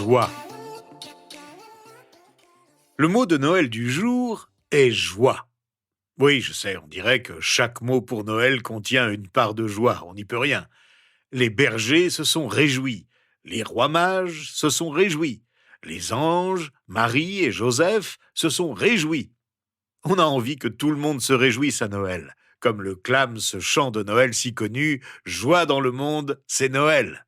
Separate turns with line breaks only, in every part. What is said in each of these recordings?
Joie. Le mot de Noël du jour est joie. Oui, je sais, on dirait que chaque mot pour Noël contient une part de joie, on n'y peut rien. Les bergers se sont réjouis, les rois mages se sont réjouis, les anges, Marie et Joseph se sont réjouis. On a envie que tout le monde se réjouisse à Noël, comme le clame ce chant de Noël si connu, « Joie dans le monde, c'est Noël ».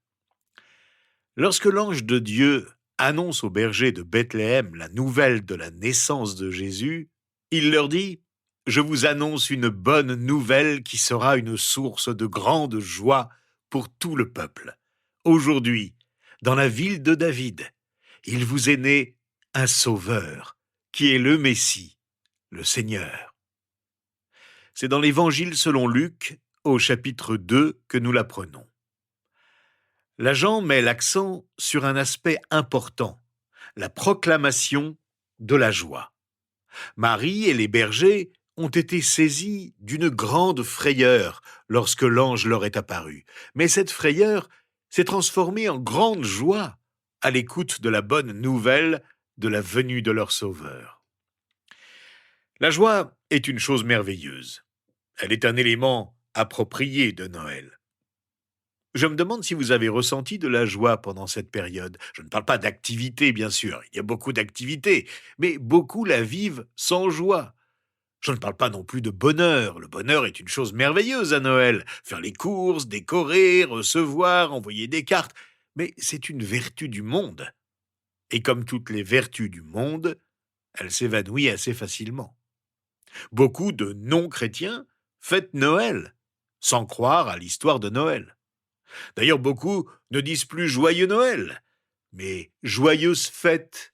Lorsque l'ange de Dieu annonce aux bergers de Bethléem la nouvelle de la naissance de Jésus, il leur dit « Je vous annonce une bonne nouvelle qui sera une source de grande joie pour tout le peuple. Aujourd'hui, dans la ville de David, il vous est né un sauveur, qui est le Messie, le Seigneur. » C'est dans l'Évangile selon Luc, au chapitre 2, que nous l'apprenons. L'agent met l'accent sur un aspect important, la proclamation de la joie. Marie et les bergers ont été saisis d'une grande frayeur lorsque l'ange leur est apparu. Mais cette frayeur s'est transformée en grande joie à l'écoute de la bonne nouvelle de la venue de leur Sauveur. La joie est une chose merveilleuse. Elle est un élément approprié de Noël. Je me demande si vous avez ressenti de la joie pendant cette période. Je ne parle pas d'activité, bien sûr. Il y a beaucoup d'activités, mais beaucoup la vivent sans joie. Je ne parle pas non plus de bonheur. Le bonheur est une chose merveilleuse à Noël. Faire les courses, décorer, recevoir, envoyer des cartes. Mais c'est une vertu du monde. Et comme toutes les vertus du monde, elle s'évanouit assez facilement. Beaucoup de non-chrétiens fêtent Noël, sans croire à l'histoire de Noël. D'ailleurs, beaucoup ne disent plus joyeux Noël, mais joyeuse fête.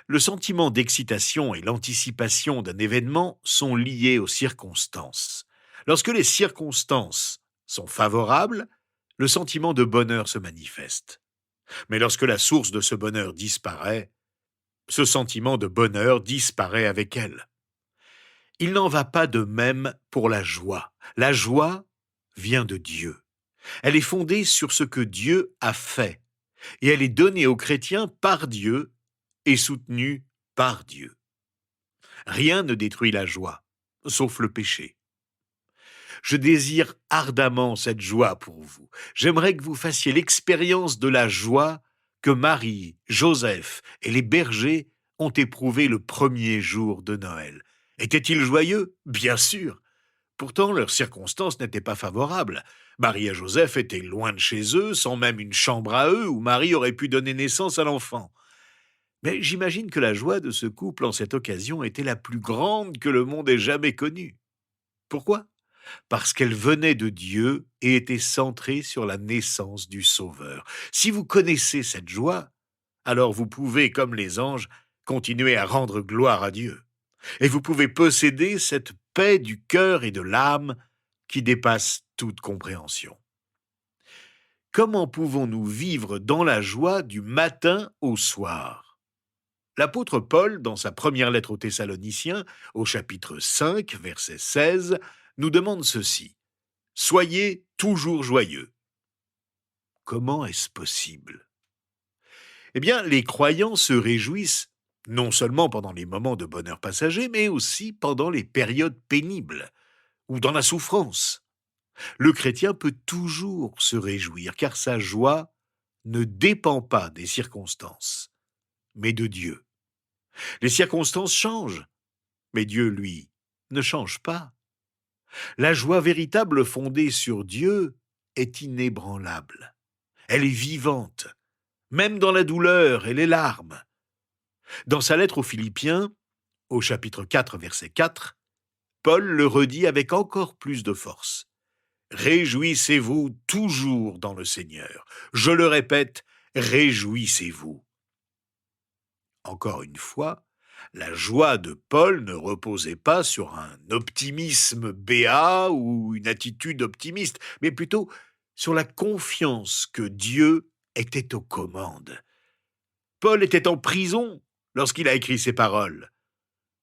Le sentiment d'excitation et l'anticipation d'un événement sont liés aux circonstances. Lorsque les circonstances sont favorables, le sentiment de bonheur se manifeste. Mais lorsque la source de ce bonheur disparaît, ce sentiment de bonheur disparaît avec elle. Il n'en va pas de même pour la joie. La joie vient de Dieu. Elle est fondée sur ce que Dieu a fait, et elle est donnée aux chrétiens par Dieu et soutenue par Dieu. Rien ne détruit la joie, sauf le péché. Je désire ardemment cette joie pour vous. J'aimerais que vous fassiez l'expérience de la joie que Marie, Joseph et les bergers ont éprouvée le premier jour de Noël. Étaient-ils joyeux ? Bien sûr. Pourtant, leurs circonstances n'étaient pas favorables. Marie et Joseph étaient loin de chez eux, sans même une chambre à eux où Marie aurait pu donner naissance à l'enfant. Mais j'imagine que la joie de ce couple en cette occasion était la plus grande que le monde ait jamais connue. Pourquoi ? Parce qu'elle venait de Dieu et était centrée sur la naissance du Sauveur. Si vous connaissez cette joie, alors vous pouvez, comme les anges, continuer à rendre gloire à Dieu. Et vous pouvez posséder cette paix du cœur et de l'âme qui dépasse toute compréhension. Comment pouvons-nous vivre dans la joie du matin au soir ? L'apôtre Paul, dans sa première lettre aux Thessaloniciens, au chapitre 5, verset 16, nous demande ceci : « Soyez toujours joyeux ». Comment est-ce possible ? Eh bien, les croyants se réjouissent non seulement pendant les moments de bonheur passager, mais aussi pendant les périodes pénibles ou dans la souffrance. Le chrétien peut toujours se réjouir, car sa joie ne dépend pas des circonstances, mais de Dieu. Les circonstances changent, mais Dieu, lui, ne change pas. La joie véritable fondée sur Dieu est inébranlable. Elle est vivante, même dans la douleur et les larmes. Dans sa lettre aux Philippiens, au chapitre 4, verset 4, Paul le redit avec encore plus de force. « Réjouissez-vous toujours dans le Seigneur. Je le répète, réjouissez-vous. » Encore une fois, la joie de Paul ne reposait pas sur un optimisme béat ou une attitude optimiste, mais plutôt sur la confiance que Dieu était aux commandes. Paul était en prison lorsqu'il a écrit ces paroles.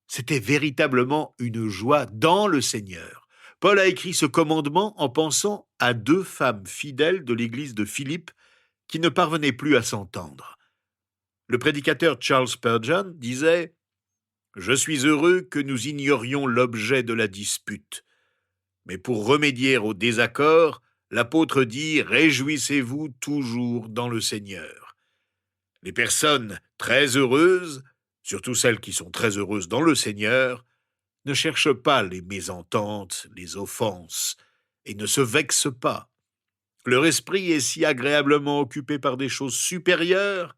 C'était véritablement une joie dans le Seigneur. Paul a écrit ce commandement en pensant à 2 femmes fidèles de l'église de Philippe qui ne parvenaient plus à s'entendre. Le prédicateur Charles Spurgeon disait « Je suis heureux que nous ignorions l'objet de la dispute. Mais pour remédier au désaccord, l'apôtre dit « Réjouissez-vous toujours dans le Seigneur ». Les personnes très heureuses, surtout celles qui sont très heureuses dans le Seigneur, ne cherchent pas les mésententes, les offenses, et ne se vexent pas. Leur esprit est si agréablement occupé par des choses supérieures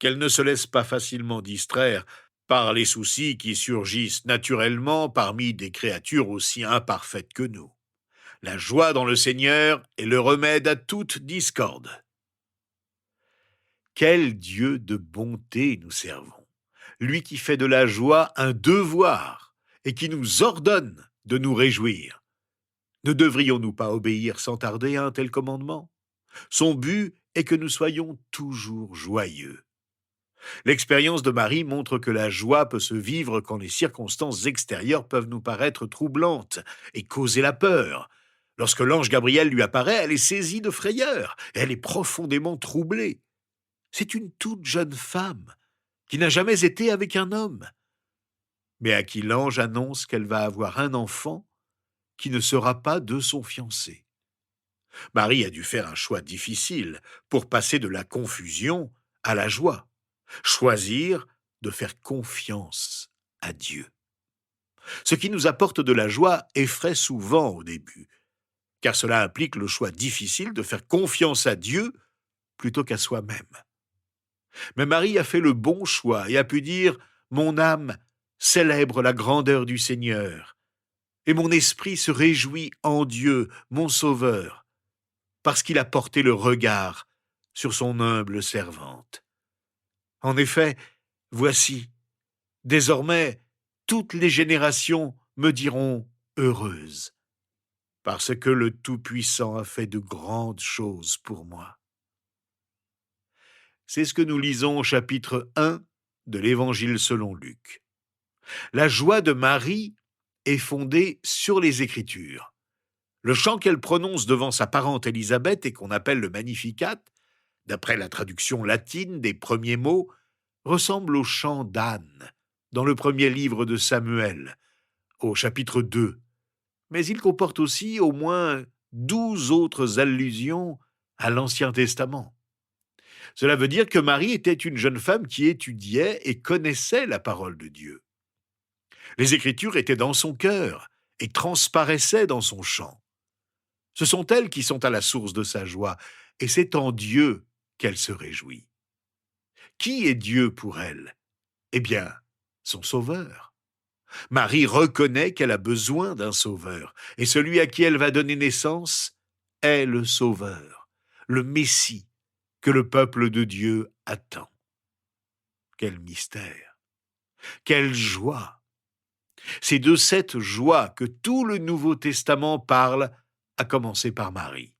qu'elles ne se laissent pas facilement distraire par les soucis qui surgissent naturellement parmi des créatures aussi imparfaites que nous. La joie dans le Seigneur est le remède à toute discorde. Quel Dieu de bonté nous servons, lui qui fait de la joie un devoir et qui nous ordonne de nous réjouir. Ne devrions-nous pas obéir sans tarder à un tel commandement? Son but est que nous soyons toujours joyeux. L'expérience de Marie montre que la joie peut se vivre quand les circonstances extérieures peuvent nous paraître troublantes et causer la peur. Lorsque l'ange Gabriel lui apparaît, elle est saisie de frayeur, elle est profondément troublée. C'est une toute jeune femme qui n'a jamais été avec un homme, mais à qui l'ange annonce qu'elle va avoir un enfant qui ne sera pas de son fiancé. Marie a dû faire un choix difficile pour passer de la confusion à la joie. Choisir de faire confiance à Dieu. Ce qui nous apporte de la joie effraie souvent au début, car cela implique le choix difficile de faire confiance à Dieu plutôt qu'à soi-même. Mais Marie a fait le bon choix et a pu dire « Mon âme célèbre la grandeur du Seigneur, et mon esprit se réjouit en Dieu, mon Sauveur, parce qu'il a porté le regard sur son humble servante. » En effet, voici, désormais, toutes les générations me diront heureuse, parce que le Tout-Puissant a fait de grandes choses pour moi. C'est ce que nous lisons au chapitre 1 de l'Évangile selon Luc. La joie de Marie est fondée sur les Écritures. Le chant qu'elle prononce devant sa parente Élisabeth et qu'on appelle le Magnificat, d'après la traduction latine des premiers mots, ressemble au chant d'Anne, dans le premier livre de Samuel, au chapitre 2. Mais il comporte aussi au moins 12 autres allusions à l'Ancien Testament. Cela veut dire que Marie était une jeune femme qui étudiait et connaissait la parole de Dieu. Les Écritures étaient dans son cœur et transparaissaient dans son chant. Ce sont elles qui sont à la source de sa joie, et c'est en Dieu qu'elle se réjouit. Qui est Dieu pour elle? Eh bien, son Sauveur. Marie reconnaît qu'elle a besoin d'un Sauveur, et celui à qui elle va donner naissance est le Sauveur, le Messie que le peuple de Dieu attend. Quel mystère! Quelle joie! C'est de cette joie que tout le Nouveau Testament parle, à commencer par Marie.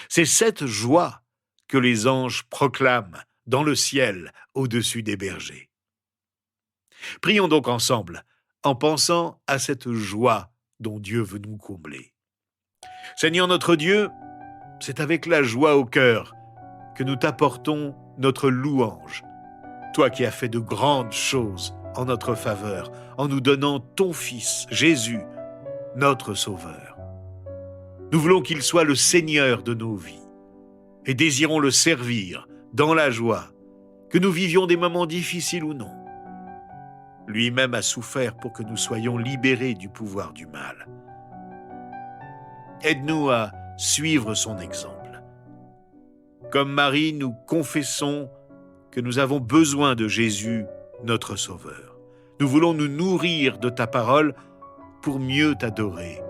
C'est cette joie que les anges proclament dans le ciel au-dessus des bergers. Prions donc ensemble, en pensant à cette joie dont Dieu veut nous combler. Seigneur notre Dieu, c'est avec la joie au cœur que nous t'apportons notre louange, toi qui as fait de grandes choses en notre faveur, en nous donnant ton Fils, Jésus, notre Sauveur. Nous voulons qu'il soit le Seigneur de nos vies et désirons le servir dans la joie, que nous vivions des moments difficiles ou non. Lui-même a souffert pour que nous soyons libérés du pouvoir du mal. Aide-nous à suivre son exemple. Comme Marie, nous confessons que nous avons besoin de Jésus, notre Sauveur. Nous voulons nous nourrir de ta parole pour mieux t'adorer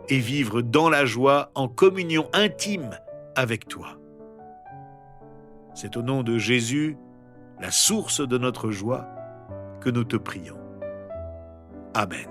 et vivre dans la joie en communion intime avec toi. C'est au nom de Jésus, la source de notre joie, que nous te prions. Amen.